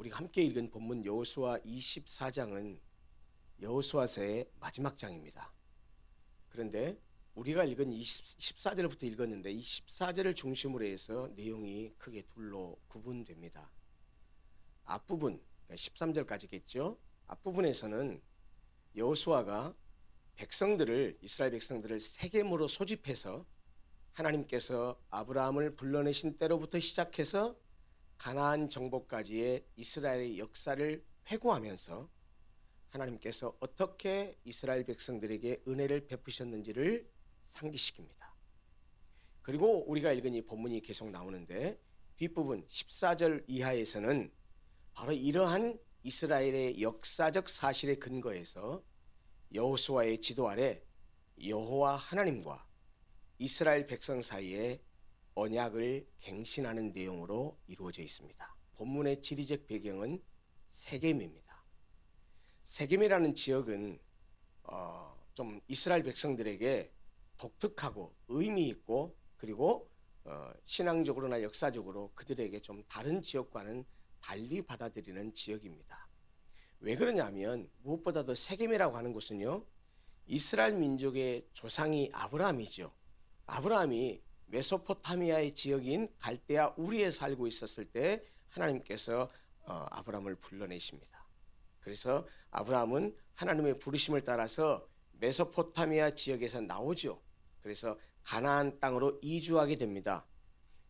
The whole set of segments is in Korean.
우리가 함께 읽은 본문 여호수아 24장은 여호수아서의 마지막 장입니다. 그런데 우리가 읽은 14절부터 읽었는데 이 14절을 중심으로 해서 내용이 크게 둘로 구분됩니다. 앞부분, 그러니까 13절까지겠죠. 앞부분에서는 여호수아가 이스라엘 백성들을 세겜으로 소집해서 하나님께서 아브라함을 불러내신 때로부터 시작해서 가나안 정복까지의 이스라엘의 역사를 회고하면서 하나님께서 어떻게 이스라엘 백성들에게 은혜를 베푸셨는지를 상기시킵니다. 그리고 우리가 읽은 이 본문이 계속 나오는데 뒷부분 14절 이하에서는 바로 이러한 이스라엘의 역사적 사실에 근거해서 여호수아의 지도 아래 여호와 하나님과 이스라엘 백성 사이에 언약을 갱신하는 내용으로 이루어져 있습니다. 본문의 지리적 배경은 세겜입니다. 세겜이라는 지역은 좀 이스라엘 백성들에게 독특하고 의미 있고 그리고 신앙적으로나 역사적으로 그들에게 좀 다른 지역과는 달리 받아들이는 지역입니다. 왜 그러냐면 무엇보다도 세겜이라고 하는 곳은요, 이스라엘 민족의 조상이 아브라함이죠. 아브라함이 메소포타미아의 지역인 갈대아 우리에 살고 있었을 때 하나님께서 아브라함을 불러내십니다. 그래서 아브라함은 하나님의 부르심을 따라서 메소포타미아 지역에서 나오죠. 그래서 가나안 땅으로 이주하게 됩니다.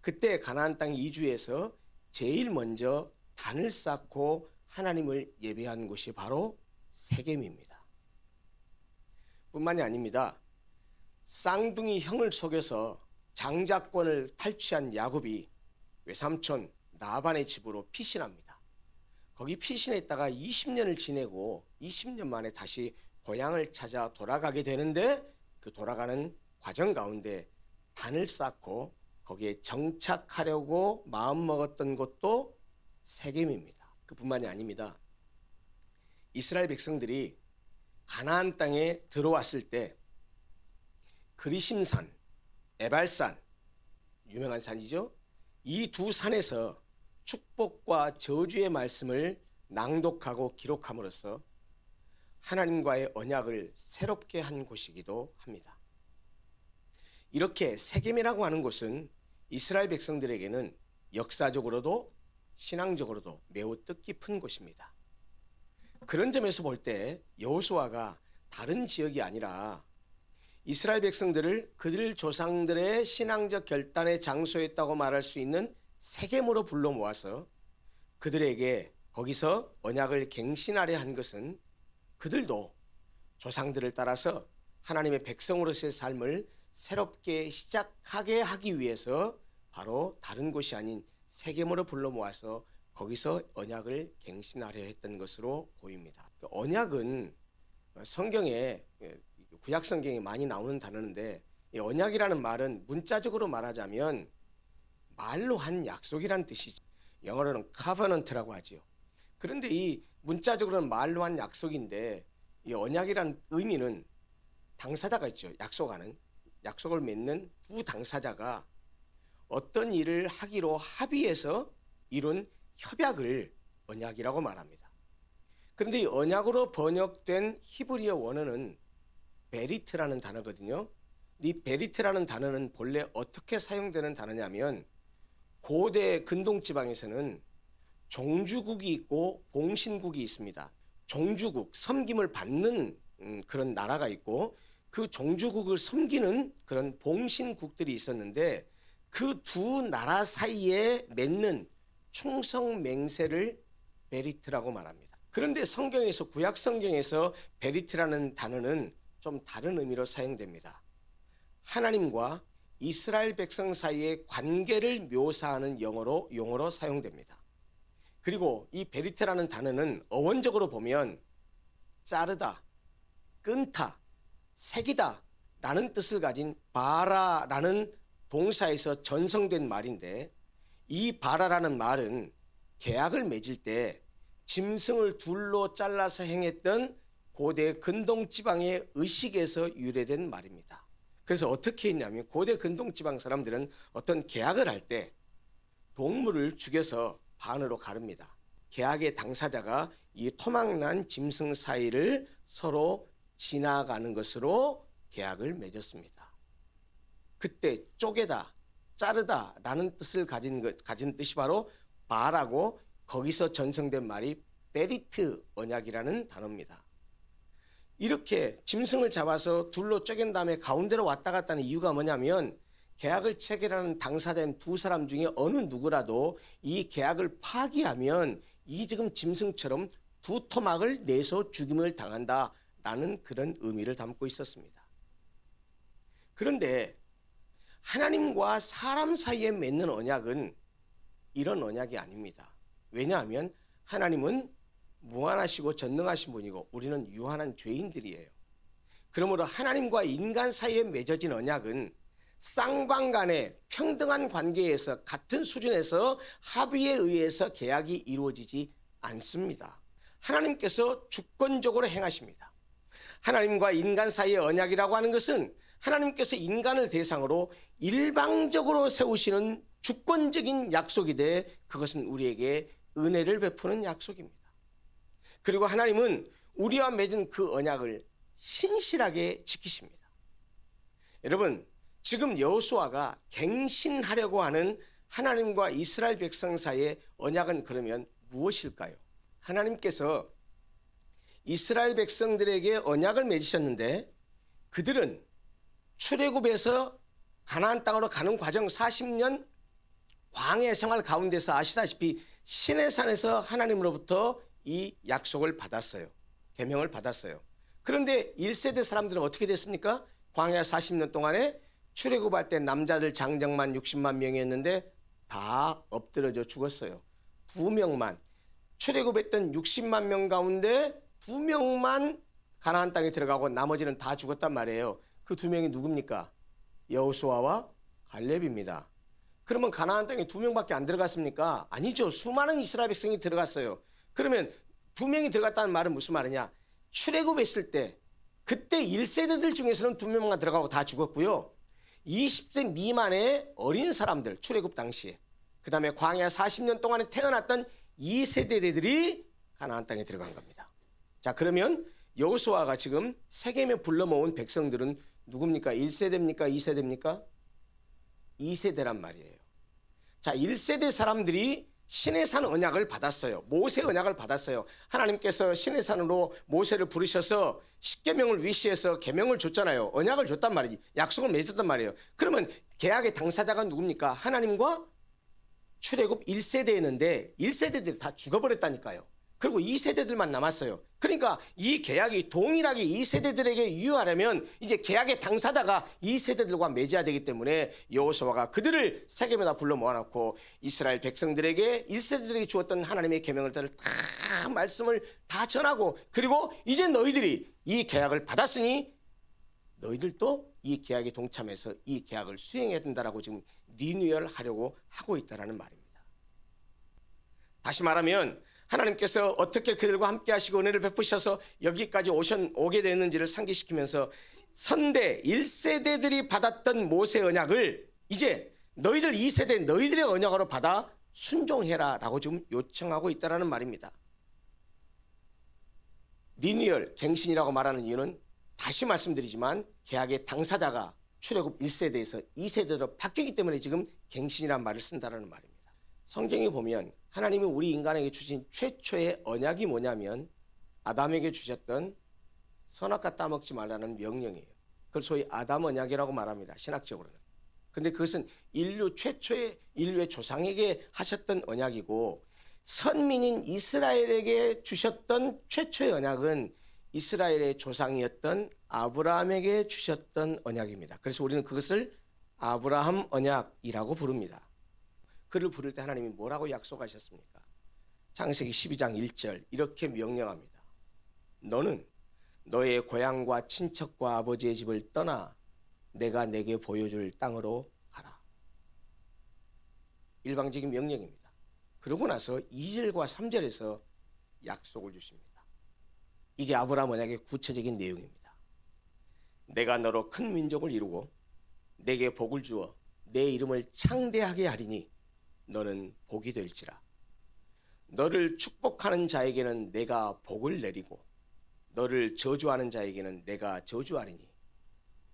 그때 가나안 땅 이주해서 제일 먼저 단을 쌓고 하나님을 예배한 곳이 바로 세겜입니다. 뿐만이 아닙니다. 쌍둥이 형을 속여서 장자권을 탈취한 야곱이 외삼촌 라반의 집으로 피신합니다. 거기 피신했다가 20년을 지내고 20년 만에 다시 고향을 찾아 돌아가게 되는데 그 돌아가는 과정 가운데 단을 쌓고 거기에 정착하려고 마음먹었던 곳도 세겜입니다. 그뿐만이 아닙니다. 이스라엘 백성들이 가나안 땅에 들어왔을 때 그리심산, 에발산, 유명한 산이죠. 이 두 산에서 축복과 저주의 말씀을 낭독하고 기록함으로써 하나님과의 언약을 새롭게 한 곳이기도 합니다. 이렇게 세겜이라고 하는 곳은 이스라엘 백성들에게는 역사적으로도 신앙적으로도 매우 뜻깊은 곳입니다. 그런 점에서 볼 때 여호수아가 다른 지역이 아니라 이스라엘 백성들을 그들 조상들의 신앙적 결단의 장소였다고 말할 수 있는 세겜으로 불러 모아서 그들에게 거기서 언약을 갱신하려 한 것은 그들도 조상들을 따라서 하나님의 백성으로서의 삶을 새롭게 시작하게 하기 위해서 바로 다른 곳이 아닌 세겜으로 불러 모아서 거기서 언약을 갱신하려 했던 것으로 보입니다. 언약은 성경에 구약 성경에 많이 나오는 단어인데 이 언약이라는 말은 문자적으로 말하자면 말로 한 약속이란 뜻이죠. 영어로는 covenant라고 하죠. 그런데 이 문자적으로는 말로 한 약속인데 이 언약이라는 의미는 당사자가 있죠. 약속을 맺는 두 당사자가 어떤 일을 하기로 합의해서 이룬 협약을 언약이라고 말합니다. 그런데 이 언약으로 번역된 히브리어 원어는 베리트라는 단어거든요. 이 베리트라는 단어는 본래 어떻게 사용되는 단어냐면 고대 근동지방에서는 종주국이 있고 봉신국이 있습니다. 종주국, 섬김을 받는 그런 나라가 있고 그 종주국을 섬기는 그런 봉신국들이 있었는데 그 두 나라 사이에 맺는 충성 맹세를 베리트라고 말합니다. 그런데 성경에서 구약 성경에서 베리트라는 단어는 좀 다른 의미로 사용됩니다. 하나님과 이스라엘 백성 사이의 관계를 묘사하는 용어로 사용됩니다. 그리고 이 베리트라는 단어는 어원적으로 보면 자르다, 끊다, 새기다 라는 뜻을 가진 바라라는 동사에서 전성된 말인데 이 바라라는 말은 계약을 맺을 때 짐승을 둘로 잘라서 행했던 고대 근동지방의 의식에서 유래된 말입니다. 그래서 어떻게 했냐면 고대 근동지방 사람들은 어떤 계약을 할 때 동물을 죽여서 반으로 가릅니다. 계약의 당사자가 이 토막난 짐승 사이를 서로 지나가는 것으로 계약을 맺었습니다. 그때 쪼개다, 자르다 라는 뜻을 가진 뜻이 바로 바라고 거기서 전성된 말이 베리트 언약이라는 단어입니다. 이렇게 짐승을 잡아서 둘로 쪼갠 다음에 가운데로 왔다 갔다 하는 이유가 뭐냐면 계약을 체결하는 당사자인 두 사람 중에 어느 누구라도 이 계약을 파기하면 이 지금 짐승처럼 두 토막을 내서 죽임을 당한다라는 그런 의미를 담고 있었습니다. 그런데 하나님과 사람 사이에 맺는 언약은 이런 언약이 아닙니다. 왜냐하면 하나님은 무한하시고 전능하신 분이고 우리는 유한한 죄인들이에요. 그러므로 하나님과 인간 사이에 맺어진 언약은 쌍방간의 평등한 관계에서 같은 수준에서 합의에 의해서 계약이 이루어지지 않습니다. 하나님께서 주권적으로 행하십니다. 하나님과 인간 사이의 언약이라고 하는 것은 하나님께서 인간을 대상으로 일방적으로 세우시는 주권적인 약속이 돼 그것은 우리에게 은혜를 베푸는 약속입니다. 그리고 하나님은 우리와 맺은 그 언약을 신실하게 지키십니다. 여러분, 지금 여호수아가 갱신하려고 하는 하나님과 이스라엘 백성 사이의 언약은 그러면 무엇일까요? 하나님께서 이스라엘 백성들에게 언약을 맺으셨는데 그들은 출애굽에서 가나안 땅으로 가는 과정 40년 광야 생활 가운데서 아시다시피 시내산에서 하나님으로부터 이 약속을 받았어요. 계명을 받았어요. 그런데 1세대 사람들은 어떻게 됐습니까? 광야 40년 동안에 출애굽할 때 남자들 장정만 60만 명이었는데 다 엎드러져 죽었어요. 2명만 출애굽했던 60만 명 가운데 2명만 가나안 땅에 들어가고 나머지는 다 죽었단 말이에요. 그 2명이 누굽니까? 여호수아와 갈렙입니다. 그러면 가나안 땅에 2명밖에 안 들어갔습니까? 아니죠. 수많은 이스라엘 백성이 들어갔어요. 그러면 2명이 들어갔다는 말은 무슨 말이냐? 출애굽했을 때 그때 1세대들 중에서는 2명만 들어가고 다 죽었고요. 20세 미만의 어린 사람들 출애굽 당시에 그 다음에 광야 40년 동안에 태어났던 2세대들이 가나안 땅에 들어간 겁니다. 자, 그러면 여호수아가 지금 세겜에 불러 모은 백성들은 누굽니까? 1세대입니까? 2세대입니까? 2세대란 말이에요. 자, 1세대 사람들이 시내산 언약을 받았어요. 모세 언약을 받았어요. 하나님께서 시내산으로 모세를 부르셔서 십계명을 위시해서 계명을 줬잖아요. 언약을 줬단 말이지. 약속을 맺었단 말이에요. 그러면 계약의 당사자가 누굽니까? 하나님과 출애굽 1세대였는데 1세대들이 다 죽어버렸다니까요. 그리고 2세대들만 남았어요. 그러니까 이 계약이 동일하게 2세대들에게 유효하려면 이제 계약의 당사자가 2세대들과 맺어야 되기 때문에 여호수아가 그들을 세겜에다 불러 모아놓고 이스라엘 백성들에게 1세대들에게 주었던 하나님의 계명을 다 말씀을 다 전하고 그리고 이제 너희들이 이 계약을 받았으니 너희들도 이 계약에 동참해서 이 계약을 수행해야 된다라고 지금 리뉴얼 하려고 하고 있다는 말입니다. 다시 말하면 하나님께서 어떻게 그들과 함께 하시고 은혜를 베푸셔서 여기까지 오게 됐는지를 상기시키면서 선대 1세대들이 받았던 모세 언약을 이제 너희들 2세대 너희들의 언약으로 받아 순종해라 라고 지금 요청하고 있다는 말입니다. 리뉴얼, 갱신이라고 말하는 이유는 다시 말씀드리지만 계약의 당사자가 출애굽 1세대에서 2세대로 바뀌기 때문에 지금 갱신이란 말을 쓴다는 말입니다. 성경에 보면 하나님이 우리 인간에게 주신 최초의 언약이 뭐냐면 아담에게 주셨던 선악과 따먹지 말라는 명령이에요. 그걸 소위 아담 언약이라고 말합니다. 신학적으로는. 그런데 그것은 최초의 인류의 조상에게 하셨던 언약이고 선민인 이스라엘에게 주셨던 최초의 언약은 이스라엘의 조상이었던 아브라함에게 주셨던 언약입니다. 그래서 우리는 그것을 아브라함 언약이라고 부릅니다. 그를 부를 때 하나님이 뭐라고 약속하셨습니까? 창세기 12장 1절 이렇게 명령합니다. 너는 너의 고향과 친척과 아버지의 집을 떠나 내가 내게 보여줄 땅으로 가라. 일방적인 명령입니다. 그러고 나서 2절과 3절에서 약속을 주십니다. 이게 아브라함 언약의 구체적인 내용입니다. 내가 너로 큰 민족을 이루고 내게 복을 주어 내 이름을 창대하게 하리니 너는 복이 될지라. 너를 축복하는 자에게는 내가 복을 내리고 너를 저주하는 자에게는 내가 저주하리니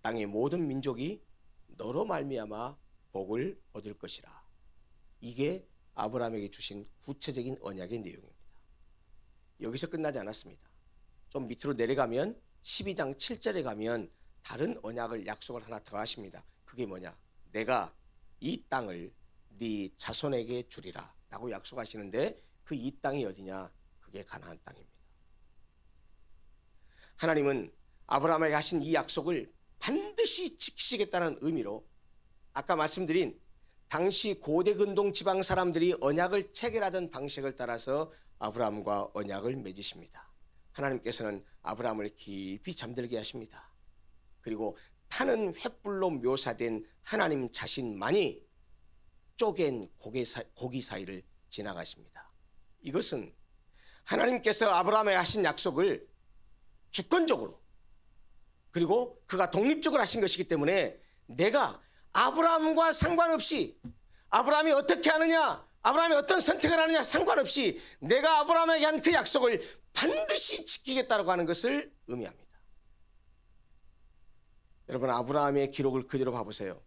땅의 모든 민족이 너로 말미암아 복을 얻을 것이라. 이게 아브라함에게 주신 구체적인 언약의 내용입니다. 여기서 끝나지 않았습니다. 좀 밑으로 내려가면 12장 7절에 가면 다른 언약을 약속을 하나 더 하십니다. 그게 뭐냐? 내가 이 땅을 네 자손에게 주리라 라고 약속하시는데 그 이 땅이 어디냐? 그게 가나안 땅입니다. 하나님은 아브라함에게 하신 이 약속을 반드시 지키시겠다는 의미로 아까 말씀드린 당시 고대 근동 지방 사람들이 언약을 체결하던 방식을 따라서 아브라함과 언약을 맺으십니다. 하나님께서는 아브라함을 깊이 잠들게 하십니다. 그리고 타는 횃불로 묘사된 하나님 자신만이 쪼갠 고기 사이를 지나가십니다. 이것은 하나님께서 아브라함에 하신 약속을 주권적으로 그리고 그가 독립적으로 하신 것이기 때문에 내가 아브라함과 상관없이 아브라함이 어떻게 하느냐, 아브라함이 어떤 선택을 하느냐 상관없이 내가 아브라함에게 한 그 약속을 반드시 지키겠다고 하는 것을 의미합니다. 여러분, 아브라함의 기록을 그대로 봐보세요.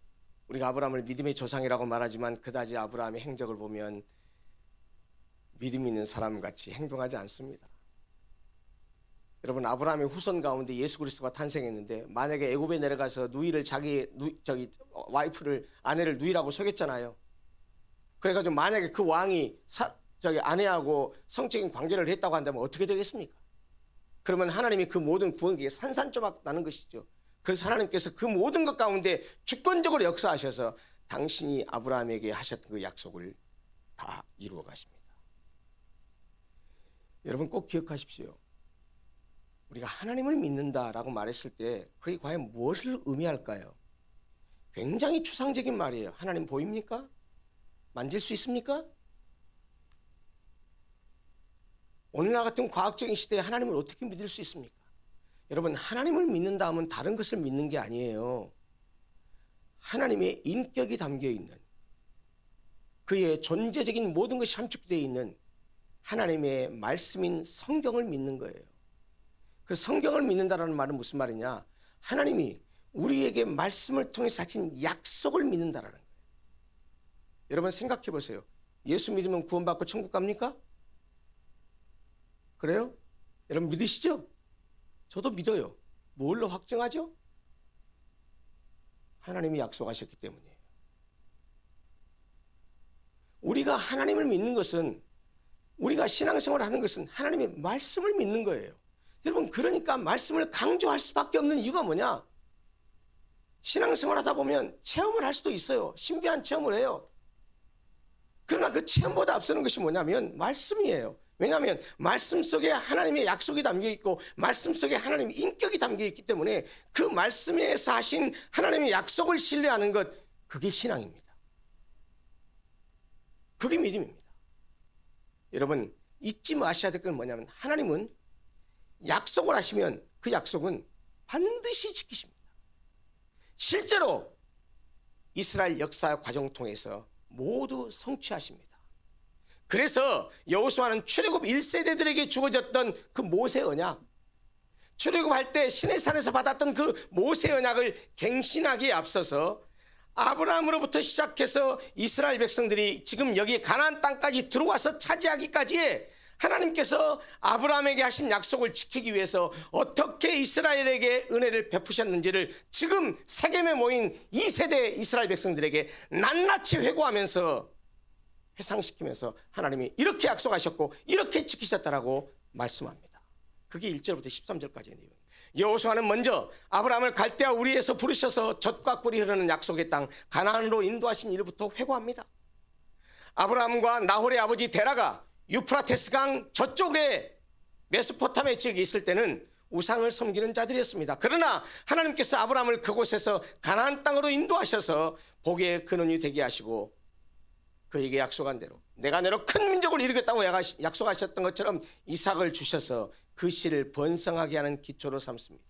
우리가 아브라함을 믿음의 조상이라고 말하지만 그다지 아브라함의 행적을 보면 믿음 있는 사람같이 행동하지 않습니다. 여러분, 아브라함의 후손 가운데 예수 그리스도가 탄생했는데 만약에 애굽에 내려가서 누이를 와이프를 아내를 누이라고 속였잖아요. 그래가지고 만약에 그 왕이 아내하고 성적인 관계를 했다고 한다면 어떻게 되겠습니까? 그러면 하나님이 그 모든 구원기에 산산조각 나는 것이죠. 그래서 하나님께서 그 모든 것 가운데 주권적으로 역사하셔서 당신이 아브라함에게 하셨던 그 약속을 다 이루어 가십니다. 여러분 꼭 기억하십시오. 우리가 하나님을 믿는다라고 말했을 때 그게 과연 무엇을 의미할까요? 굉장히 추상적인 말이에요. 하나님 보입니까? 만질 수 있습니까? 오늘날 같은 과학적인 시대에 하나님을 어떻게 믿을 수 있습니까? 여러분, 하나님을 믿는다 하면 다른 것을 믿는 게 아니에요. 하나님의 인격이 담겨있는 그의 존재적인 모든 것이 함축되어 있는 하나님의 말씀인 성경을 믿는 거예요. 그 성경을 믿는다라는 말은 무슨 말이냐? 하나님이 우리에게 말씀을 통해서 하신 약속을 믿는다라는 거예요. 여러분 생각해 보세요. 예수 믿으면 구원받고 천국 갑니까? 그래요? 여러분 믿으시죠? 저도 믿어요. 뭘로 확정하죠? 하나님이 약속하셨기 때문이에요. 우리가 하나님을 믿는 것은, 우리가 신앙생활을 하는 것은 하나님의 말씀을 믿는 거예요. 여러분, 그러니까 말씀을 강조할 수밖에 없는 이유가 뭐냐? 신앙생활 하다 보면 체험을 할 수도 있어요. 신비한 체험을 해요. 그러나 그 체험보다 앞서는 것이 뭐냐면 말씀이에요. 왜냐하면 말씀 속에 하나님의 약속이 담겨있고 말씀 속에 하나님의 인격이 담겨있기 때문에 그 말씀에서 하신 하나님의 약속을 신뢰하는 것, 그게 신앙입니다. 그게 믿음입니다. 여러분 잊지 마셔야 될 건 뭐냐면 하나님은 약속을 하시면 그 약속은 반드시 지키십니다. 실제로 이스라엘 역사 과정 통해서 모두 성취하십니다. 그래서 여호수아는 출애굽 1세대들에게 주어졌던 그 모세 언약, 출애굽할 때 시내산에서 받았던 그 모세 언약을 갱신하기에 앞서서 아브라함으로부터 시작해서 이스라엘 백성들이 지금 여기 가나안 땅까지 들어와서 차지하기까지에 하나님께서 아브라함에게 하신 약속을 지키기 위해서 어떻게 이스라엘에게 은혜를 베푸셨는지를 지금 세겜에 모인 2세대 이스라엘 백성들에게 낱낱이 회고하면서 회상시키면서 하나님이 이렇게 약속하셨고 이렇게 지키셨다라고 말씀합니다. 그게 1절부터 13절까지의 내용이에요. 여호수아는 먼저 아브라함을 갈대아 우리에서 부르셔서 젖과 꿀이 흐르는 약속의 땅 가나안으로 인도하신 일부터 회고합니다. 아브라함과 나홀의 아버지 데라가 유프라테스 강 저쪽에 메소포타미아 지역에 있을 때는 우상을 섬기는 자들이었습니다. 그러나 하나님께서 아브라함을 그곳에서 가나안 땅으로 인도하셔서 복의 근원이 되게 하시고 그에게 약속한 대로 내가 너로 큰 민족을 이루겠다고 약속하셨던 것처럼 이삭을 주셔서 그 씨를 번성하게 하는 기초로 삼습니다.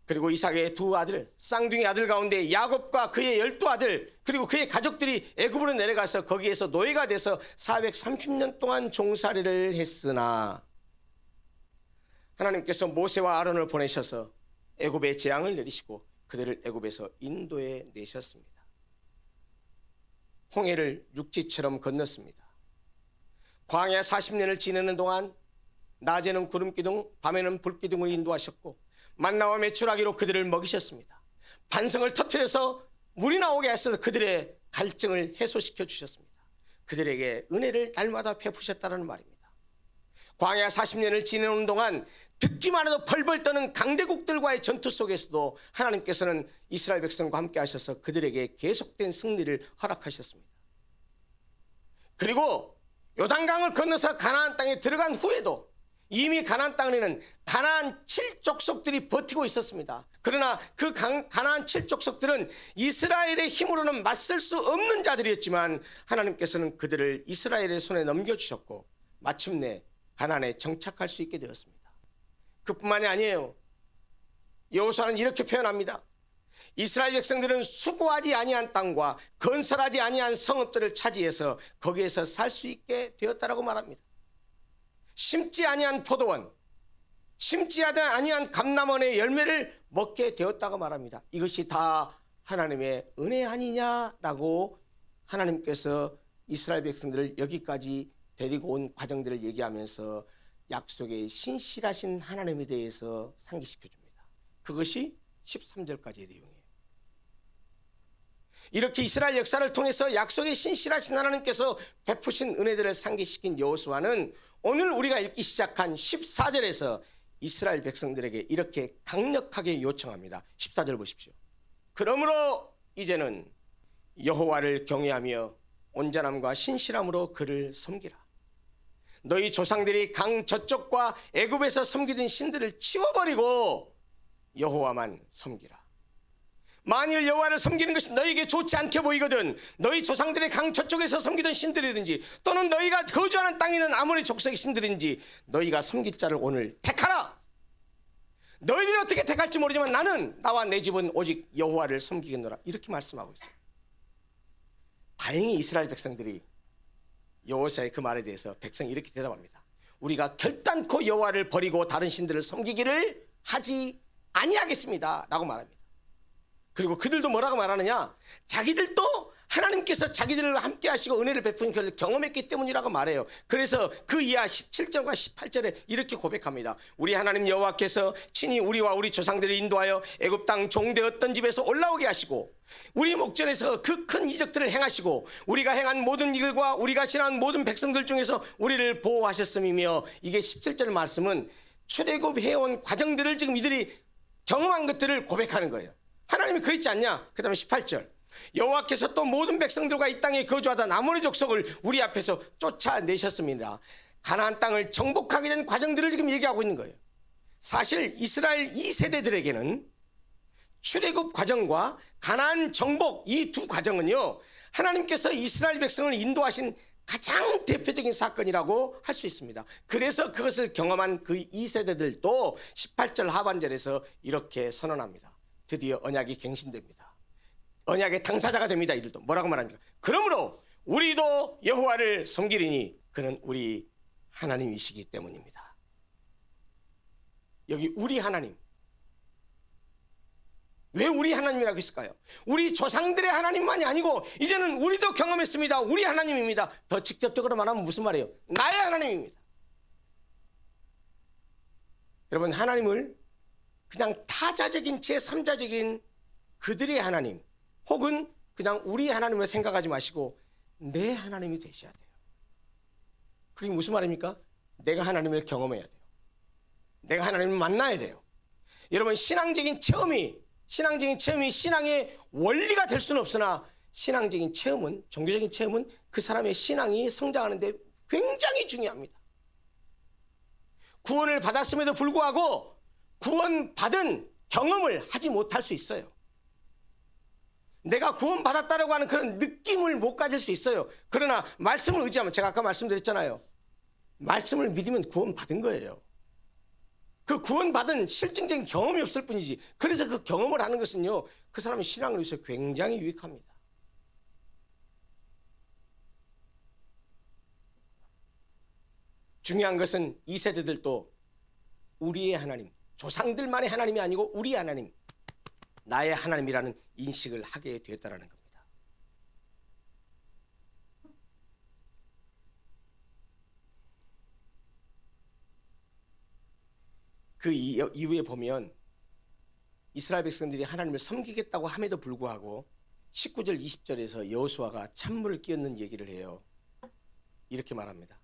그리고 이삭의 두 아들, 쌍둥이 아들 가운데 야곱과 그의 12아들, 그리고 그의 가족들이 애굽으로 내려가서 거기에서 노예가 돼서 430년 동안 종살이를 했으나 하나님께서 모세와 아론을 보내셔서 애굽에 재앙을 내리시고 그들을 애굽에서 인도해 내셨습니다. 홍해를 육지처럼 건넜습니다. 광야 40년을 지내는 동안 낮에는 구름기둥, 밤에는 불기둥을 인도하셨고 만나와 메추라기로 그들을 먹이셨습니다. 반성을 터뜨려서 물이 나오게 하셔서 그들의 갈증을 해소시켜 주셨습니다. 그들에게 은혜를 날마다 베푸셨다는 말입니다. 광야 40년을 지내는 동안 듣기만 해도 벌벌 떠는 강대국들과의 전투 속에서도 하나님께서는 이스라엘 백성과 함께 하셔서 그들에게 계속된 승리를 허락하셨습니다. 그리고 요단강을 건너서 가나안 땅에 들어간 후에도 이미 가나안 땅에는 가나안 7족속들이 버티고 있었습니다. 그러나 그 가나안 7족속들은 이스라엘의 힘으로는 맞설 수 없는 자들이었지만 하나님께서는 그들을 이스라엘의 손에 넘겨주셨고 마침내 가나안에 정착할 수 있게 되었습니다. 그뿐만이 아니에요. 여호수아는 이렇게 표현합니다. 이스라엘 백성들은 수고하지 아니한 땅과 건설하지 아니한 성읍들을 차지해서 거기에서 살 수 있게 되었다라고 말합니다. 심지 아니한 포도원, 심지 아니한 감람원의 열매를 먹게 되었다고 말합니다. 이것이 다 하나님의 은혜 아니냐라고 하나님께서 이스라엘 백성들을 여기까지 데리고 온 과정들을 얘기하면서 약속의 신실하신 하나님에 대해서 상기시켜 줍니다. 그것이 13절까지의 내용이에요. 이렇게 이스라엘 역사를 통해서 약속의 신실하신 하나님께서 베푸신 은혜들을 상기시킨 여호수아는 오늘 우리가 읽기 시작한 14절에서 이스라엘 백성들에게 이렇게 강력하게 요청합니다. 14절 보십시오. 그러므로 이제는 여호와를 경외하며 온전함과 신실함으로 그를 섬기라. 너희 조상들이 강 저쪽과 애굽에서 섬기던 신들을 치워버리고 여호와만 섬기라. 만일 여호와를 섬기는 것이 너희에게 좋지 않게 보이거든 너희 조상들의 강 저쪽에서 섬기던 신들이든지 또는 너희가 거주하는 땅에 있는 아모리 족속의 신들인지 너희가 섬길 자를 오늘 택하라. 너희들이 어떻게 택할지 모르지만 나는 나와 내 집은 오직 여호와를 섬기겠노라. 이렇게 말씀하고 있어요. 다행히 이스라엘 백성들이 여호수아의 그 말에 대해서 백성이 이렇게 대답합니다. 우리가 결단코 여호와를 버리고 다른 신들을 섬기기를 하지 아니하겠습니다 라고 말합니다. 그리고 그들도 뭐라고 말하느냐, 자기들도 하나님께서 자기들을 함께 하시고 은혜를 베푸는 것을 경험했기 때문이라고 말해요. 그래서 그 이하 17절과 18절에 이렇게 고백합니다. 우리 하나님 여호와께서 친히 우리와 우리 조상들을 인도하여 애굽 땅 종되었던 집에서 올라오게 하시고 우리 목전에서 그 큰 이적들을 행하시고 우리가 행한 모든 일과 우리가 지난 모든 백성들 중에서 우리를 보호하셨음이며, 이게 17절 말씀은 출애굽해온 과정들을 지금 이들이 경험한 것들을 고백하는 거예요. 하나님이 그랬지 않냐? 그 다음에 18절 여호와께서 또 모든 백성들과 이 땅에 거주하던 아모리 족속을 우리 앞에서 쫓아내셨습니다. 가나안 땅을 정복하게 된 과정들을 지금 얘기하고 있는 거예요. 사실 이스라엘 2세대들에게는 출애굽 과정과 가나안 정복 이 두 과정은요, 하나님께서 이스라엘 백성을 인도하신 가장 대표적인 사건이라고 할 수 있습니다. 그래서 그것을 경험한 그 2세대들도 18절 하반절에서 이렇게 선언합니다. 드디어 언약이 갱신됩니다. 언약의 당사자가 됩니다. 이들도 뭐라고 말합니까? 그러므로 우리도 여호와를 섬기리니 그는 우리 하나님이시기 때문입니다. 여기 우리 하나님, 왜 우리 하나님이라고 했을까요? 우리 조상들의 하나님만이 아니고 이제는 우리도 경험했습니다. 우리 하나님입니다. 더 직접적으로 말하면 무슨 말이에요? 나의 하나님입니다. 여러분, 하나님을 그냥 타자적인 제3자적인 그들의 하나님 혹은 그냥 우리 하나님을 생각하지 마시고 내 하나님이 되셔야 돼요. 그게 무슨 말입니까? 내가 하나님을 경험해야 돼요. 내가 하나님을 만나야 돼요. 여러분, 신앙적인 체험이 신앙의 원리가 될 수는 없으나 신앙적인 체험은, 종교적인 체험은 그 사람의 신앙이 성장하는 데 굉장히 중요합니다. 구원을 받았음에도 불구하고 구원받은 경험을 하지 못할 수 있어요. 내가 구원받았다라고 하는 그런 느낌을 못 가질 수 있어요. 그러나 말씀을 의지하면, 제가 아까 말씀드렸잖아요. 말씀을 믿으면 구원받은 거예요. 그 구원받은 실증적인 경험이 없을 뿐이지. 그래서 그 경험을 하는 것은요, 그 사람의 신앙을 위해서 굉장히 유익합니다. 중요한 것은 이 세대들도 우리의 하나님, 조상들만의 하나님이 아니고 우리 하나님, 나의 하나님이라는 인식을 하게 되었다는 겁니다. 그 이후에 보면 이스라엘 백성들이 하나님을 섬기겠다고 함에도 불구하고 19절 20절에서 여호수아가 찬물을 끼얹는 얘기를 해요. 이렇게 말합니다.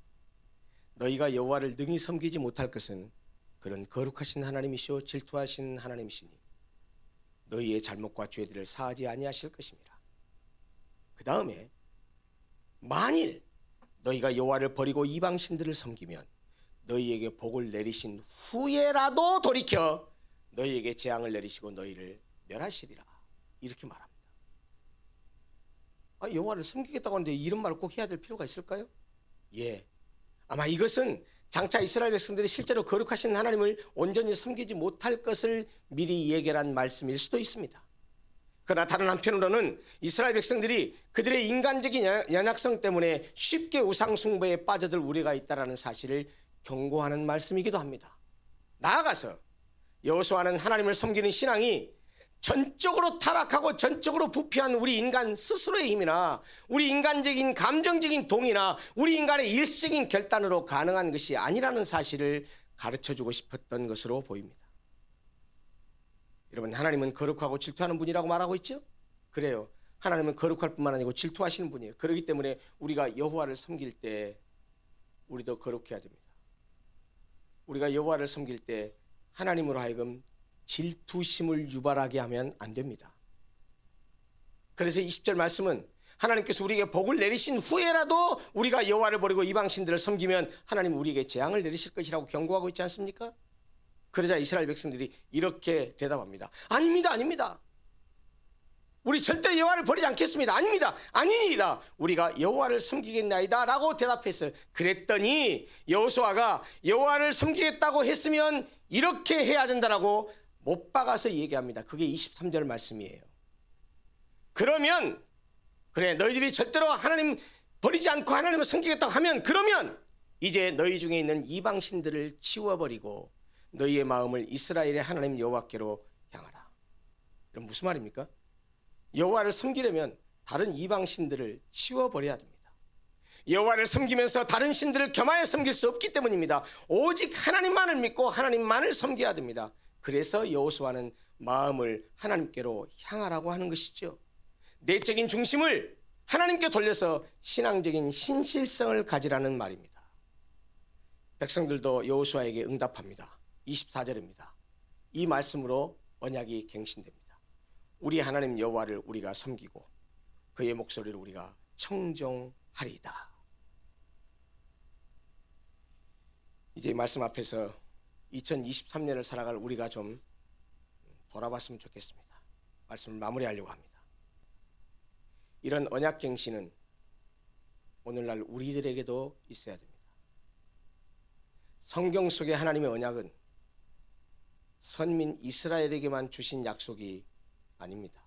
너희가 여호와를 능히 섬기지 못할 것은 그는 거룩하신 하나님이시오 질투하신 하나님이시니 너희의 잘못과 죄들을 사하지 아니하실 것입니다. 그 다음에 만일 너희가 여호와를 버리고 이방 신들을 섬기면 너희에게 복을 내리신 후에라도 돌이켜 너희에게 재앙을 내리시고 너희를 멸하시리라. 이렇게 말합니다. 여호와를 섬기겠다고 하는데 이런 말을 꼭 해야 될 필요가 있을까요? 예. 아마 이것은 장차 이스라엘 백성들이 실제로 거룩하신 하나님을 온전히 섬기지 못할 것을 미리 예견한 말씀일 수도 있습니다. 그러나 다른 한편으로는 이스라엘 백성들이 그들의 인간적인 연약성 때문에 쉽게 우상 숭배에 빠져들 우려가 있다는 사실을 경고하는 말씀이기도 합니다. 나아가서 여호수아는 하나님을 섬기는 신앙이 전적으로 타락하고 전적으로 부패한 우리 인간 스스로의 힘이나 우리 인간적인 감정적인 동의나 우리 인간의 일시적인 결단으로 가능한 것이 아니라는 사실을 가르쳐주고 싶었던 것으로 보입니다. 여러분, 하나님은 거룩하고 질투하는 분이라고 말하고 있죠? 그래요. 하나님은 거룩할 뿐만 아니고 질투하시는 분이에요. 그렇기 때문에 우리가 여호와를 섬길 때 우리도 거룩해야 됩니다. 우리가 여호와를 섬길 때 하나님으로 하여금 질투심을 유발하게 하면 안 됩니다. 그래서 20절 말씀은 하나님께서 우리에게 복을 내리신 후에라도 우리가 여호와를 버리고 이방신들을 섬기면 하나님 우리에게 재앙을 내리실 것이라고 경고하고 있지 않습니까? 그러자 이스라엘 백성들이 이렇게 대답합니다. 아닙니다, 아닙니다. 우리 절대 여호와를 버리지 않겠습니다. 아닙니다, 아니니이다. 우리가 여호와를 섬기겠나이다 라고 대답했어요. 그랬더니 여호수아가 여호와를 섬기겠다고 했으면 이렇게 해야 된다라고 못 박아서 얘기합니다. 그게 23절 말씀이에요. 그러면 그래, 너희들이 절대로 하나님 버리지 않고 하나님을 섬기겠다고 하면, 그러면 이제 너희 중에 있는 이방신들을 치워버리고 너희의 마음을 이스라엘의 하나님 여호와께로 향하라. 그럼 무슨 말입니까? 여호와를 섬기려면 다른 이방신들을 치워버려야 됩니다. 여호와를 섬기면서 다른 신들을 겸하여 섬길 수 없기 때문입니다. 오직 하나님만을 믿고 하나님만을 섬겨야 됩니다. 그래서 여호수아는 마음을 하나님께로 향하라고 하는 것이죠. 내적인 중심을 하나님께 돌려서 신앙적인 신실성을 가지라는 말입니다. 백성들도 여호수아에게 응답합니다. 24절입니다. 이 말씀으로 언약이 갱신됩니다. 우리 하나님 여호와를 우리가 섬기고 그의 목소리를 우리가 청종하리이다. 이제 말씀 앞에서 2023년을 살아갈 우리가 좀 돌아봤으면 좋겠습니다. 말씀을 마무리하려고 합니다. 이런 언약갱신은 오늘날 우리들에게도 있어야 됩니다. 성경 속의 하나님의 언약은 선민 이스라엘에게만 주신 약속이 아닙니다.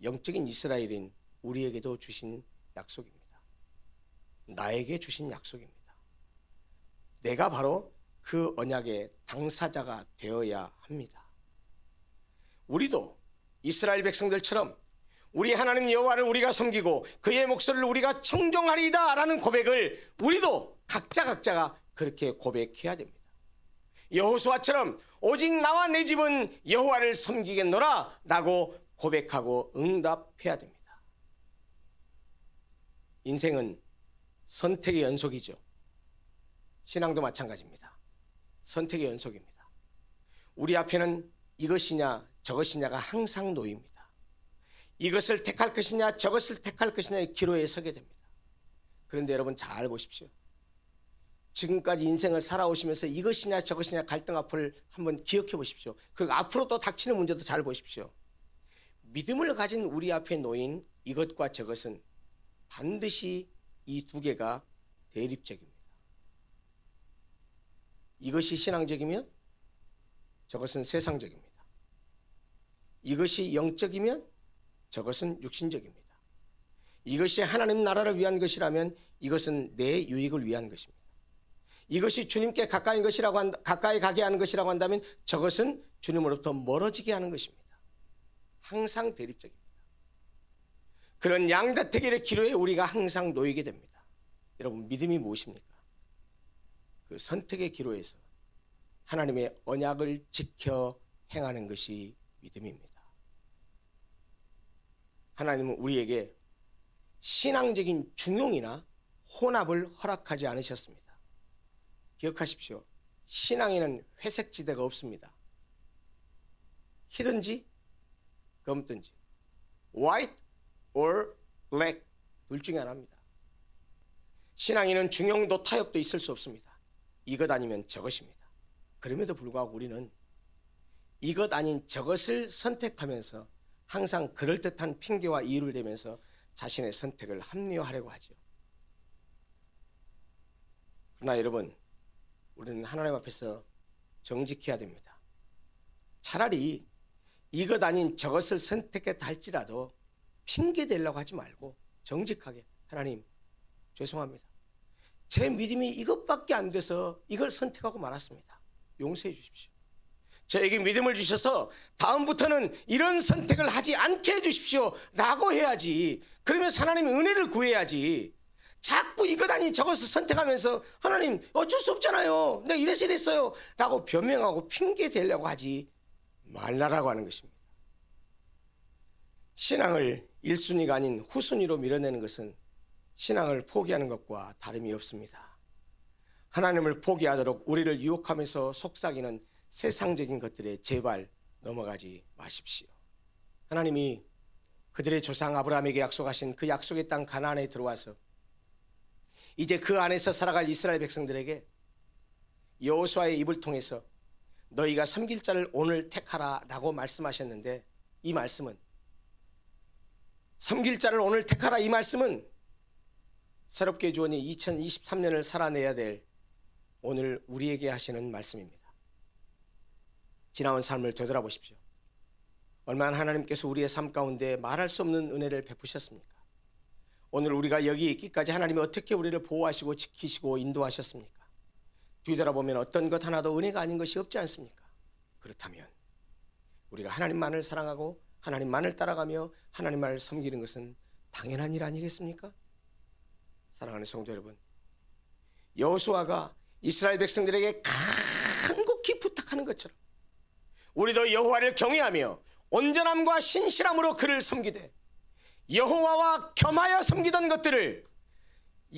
영적인 이스라엘인 우리에게도 주신 약속입니다. 나에게 주신 약속입니다. 내가 바로 그 언약의 당사자가 되어야 합니다. 우리도 이스라엘 백성들처럼 우리 하나님 여호와를 우리가 섬기고 그의 목소리를 우리가 청종하리이다 라는 고백을 우리도 각자가 그렇게 고백해야 됩니다. 여호수아처럼 오직 나와 내 집은 여호와를 섬기겠노라 라고 고백하고 응답해야 됩니다. 인생은 선택의 연속이죠. 신앙도 마찬가지입니다. 선택의 연속입니다. 우리 앞에는 이것이냐 저것이냐가 항상 놓입니다. 이것을 택할 것이냐 저것을 택할 것이냐의 기로에 서게 됩니다. 그런데 여러분 잘 보십시오. 지금까지 인생을 살아오시면서 이것이냐 저것이냐 갈등 앞을 한번 기억해 보십시오. 그리고 앞으로 또 닥치는 문제도 잘 보십시오. 믿음을 가진 우리 앞에 놓인 이것과 저것은 반드시 이 두 개가 대립적입니다. 이것이 신앙적이면 저것은 세상적입니다. 이것이 영적이면 저것은 육신적입니다. 이것이 하나님 나라를 위한 것이라면 이것은 내 유익을 위한 것입니다. 이것이 주님께 가까이 가게 하는 것이라고 한다면 저것은 주님으로부터 멀어지게 하는 것입니다. 항상 대립적입니다. 그런 양다택일의 기로에 우리가 항상 놓이게 됩니다. 여러분, 믿음이 무엇입니까? 그 선택의 기로에서 하나님의 언약을 지켜 행하는 것이 믿음입니다. 하나님은 우리에게 신앙적인 중용이나 혼합을 허락하지 않으셨습니다. 기억하십시오. 신앙에는 회색지대가 없습니다. 희든지 검든지 white or black 둘 중에 하나입니다. 신앙에는 중용도 타협도 있을 수 없습니다. 이것 아니면 저것입니다. 그럼에도 불구하고 우리는 이것 아닌 저것을 선택하면서 항상 그럴듯한 핑계와 이유를 대면서 자신의 선택을 합리화하려고 하죠. 그러나 여러분, 우리는 하나님 앞에서 정직해야 됩니다. 차라리 이것 아닌 저것을 선택했다 할지라도 핑계 대려고 하지 말고 정직하게, 하나님 죄송합니다. 제 믿음이 이것밖에 안 돼서 이걸 선택하고 말았습니다. 용서해 주십시오. 저에게 믿음을 주셔서 다음부터는 이런 선택을 하지 않게 해 주십시오 라고 해야지. 그러면서 하나님의 은혜를 구해야지. 자꾸 이것 아닌 저것을 선택하면서 하나님 어쩔 수 없잖아요, 내가 이래서 이랬어요 라고 변명하고 핑계 대려고 하지 말라라고 하는 것입니다. 신앙을 1순위가 아닌 후순위로 밀어내는 것은 신앙을 포기하는 것과 다름이 없습니다. 하나님을 포기하도록 우리를 유혹하면서 속삭이는 세상적인 것들에 제발 넘어가지 마십시오. 하나님이 그들의 조상 아브라함에게 약속하신 그 약속의 땅 가나안에 들어와서 이제 그 안에서 살아갈 이스라엘 백성들에게 여호수아의 입을 통해서 너희가 섬길 자를 오늘 택하라 라고 말씀하셨는데, 이 말씀은, 섬길 자를 오늘 택하라 이 말씀은 새롭게 주원이 2023년을 살아내야 될 오늘 우리에게 하시는 말씀입니다. 지나온 삶을 되돌아보십시오. 얼마나 하나님께서 우리의 삶 가운데 말할 수 없는 은혜를 베푸셨습니까? 오늘 우리가 여기 있기까지 하나님이 어떻게 우리를 보호하시고 지키시고 인도하셨습니까? 뒤돌아보면 어떤 것 하나도 은혜가 아닌 것이 없지 않습니까? 그렇다면 우리가 하나님만을 사랑하고 하나님만을 따라가며 하나님만을 섬기는 것은 당연한 일 아니겠습니까? 사랑하는 성도 여러분, 여호수아가 이스라엘 백성들에게 간곡히 부탁하는 것처럼 우리도 여호와를 경외하며 온전함과 신실함으로 그를 섬기되 여호와와 겸하여 섬기던 것들을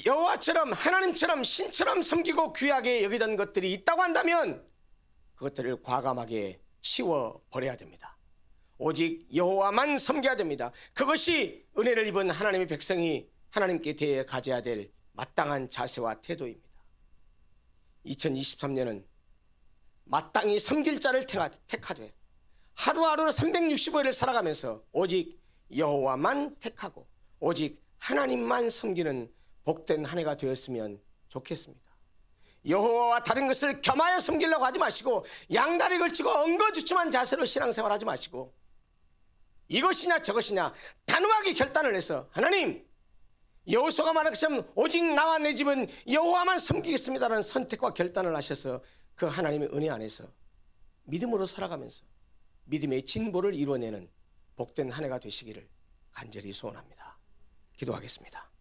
여호와처럼 하나님처럼 신처럼 섬기고 귀하게 여기던 것들이 있다고 한다면 그것들을 과감하게 치워버려야 됩니다. 오직 여호와만 섬겨야 됩니다. 그것이 은혜를 입은 하나님의 백성이 하나님께 대해 가져야 될 마땅한 자세와 태도입니다. 2023년은 마땅히 섬길 자를 택하되 하루하루 365일을 살아가면서 오직 여호와만 택하고 오직 하나님만 섬기는 복된 한 해가 되었으면 좋겠습니다. 여호와와 다른 것을 겸하여 섬기려고 하지 마시고 양다리 걸치고 엉거주춤한 자세로 신앙생활 하지 마시고 이것이냐 저것이냐 단호하게 결단을 해서 하나님, 여호수아가 말한 것처럼 오직 나와 내 집은 여호와만 섬기겠습니다라는 선택과 결단을 하셔서 그 하나님의 은혜 안에서 믿음으로 살아가면서 믿음의 진보를 이루어내는 복된 한 해가 되시기를 간절히 소원합니다. 기도하겠습니다.